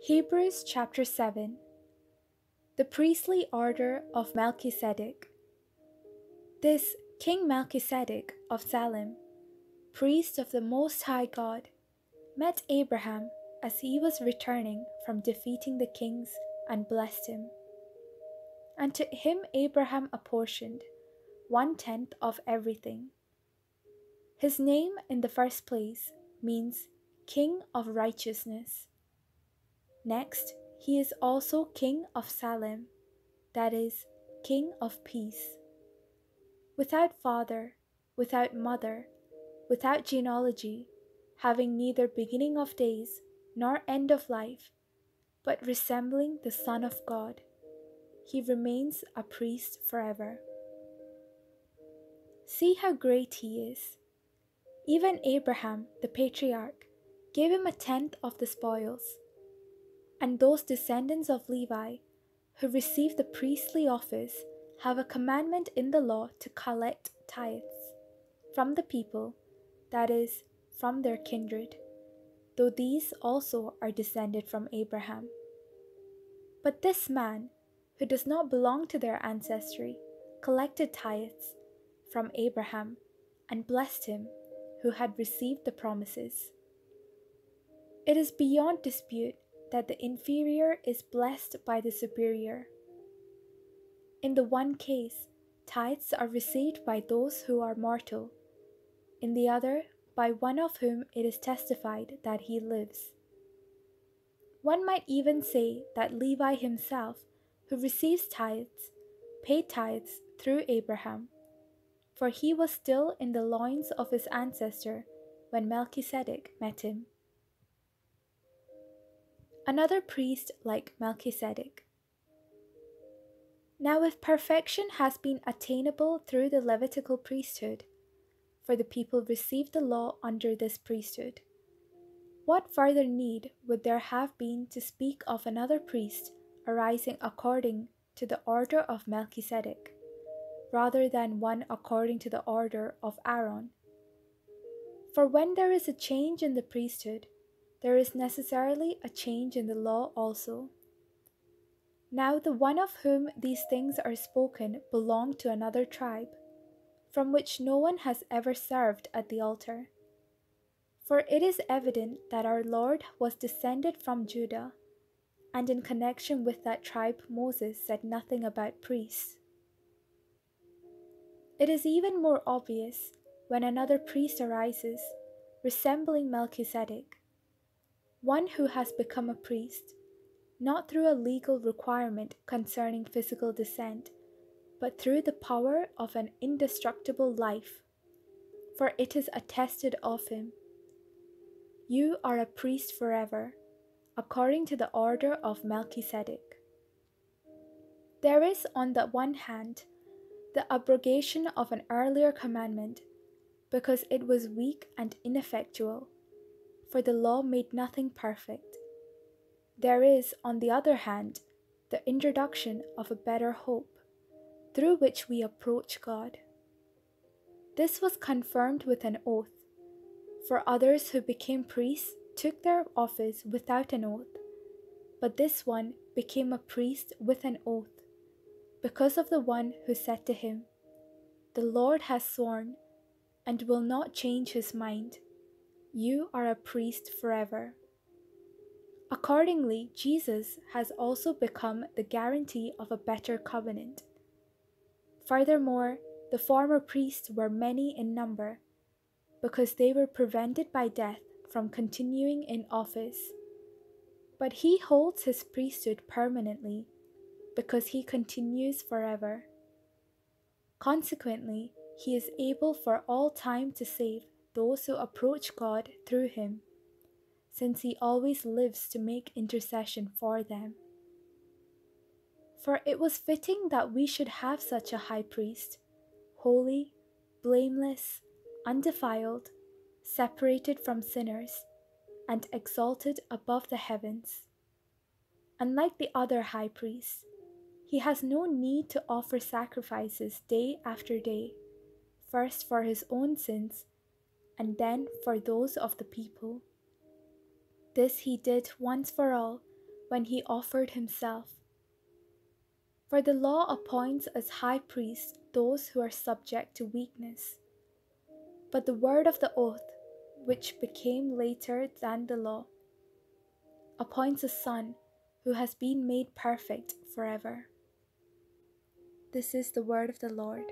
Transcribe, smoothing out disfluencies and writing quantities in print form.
Hebrews chapter 7. The priestly order of Melchizedek. This King Melchizedek of Salem, priest of the Most High God, met Abraham as he was returning from defeating the kings and blessed him. And to him Abraham apportioned 1/10 of everything. His name in the first place means King of Righteousness. Next, he is also King of Salem, that is, King of Peace. Without father, without mother, without genealogy, having neither beginning of days nor end of life, but resembling the Son of God, he remains a priest forever. See how great he is. Even Abraham, the patriarch, gave him 1/10 of the spoils. And those descendants of Levi who receive the priestly office have a commandment in the law to collect tithes from the people, that is, from their kindred, though these also are descended from Abraham. But this man, who does not belong to their ancestry, collected tithes from Abraham and blessed him who had received the promises. It is beyond dispute that the inferior is blessed by the superior. In the one case, tithes are received by those who are mortal, in the other, by one of whom it is testified that he lives. One might even say that Levi himself, who receives tithes, paid tithes through Abraham, for he was still in the loins of his ancestor when Melchizedek met him. Another priest like Melchizedek. Now if perfection has been attainable through the Levitical priesthood, for the people received the law under this priesthood, what further need would there have been to speak of another priest arising according to the order of Melchizedek, rather than one according to the order of Aaron? For when there is a change in the priesthood, there is necessarily a change in the law also. Now the one of whom these things are spoken belonged to another tribe, from which no one has ever served at the altar. For it is evident that our Lord was descended from Judah, and in connection with that tribe Moses said nothing about priests. It is even more obvious when another priest arises, resembling Melchizedek, one who has become a priest, not through a legal requirement concerning physical descent, but through the power of an indestructible life, for it is attested of him, "You are a priest forever, according to the order of Melchizedek." There is, on the one hand, the abrogation of an earlier commandment, because it was weak and ineffectual, for the law made nothing perfect. There is, on the other hand, the introduction of a better hope, through which we approach God. This was confirmed with an oath, for others who became priests took their office without an oath, but this one became a priest with an oath, because of the one who said to him, "The Lord has sworn, and will not change his mind, you are a priest forever." Accordingly, Jesus has also become the guarantee of a better covenant. Furthermore, the former priests were many in number, because they were prevented by death from continuing in office. But he holds his priesthood permanently, because he continues forever. Consequently, he is able for all time to save those who approach God through him, since he always lives to make intercession for them. For it was fitting that we should have such a high priest, holy, blameless, undefiled, separated from sinners, and exalted above the heavens. Unlike the other high priests, he has no need to offer sacrifices day after day, first for his own sins, and then for those of the people. This he did once for all, when he offered himself. For the law appoints as high priests those who are subject to weakness. But the word of the oath, which became later than the law, appoints a Son who has been made perfect forever. This is the word of the Lord.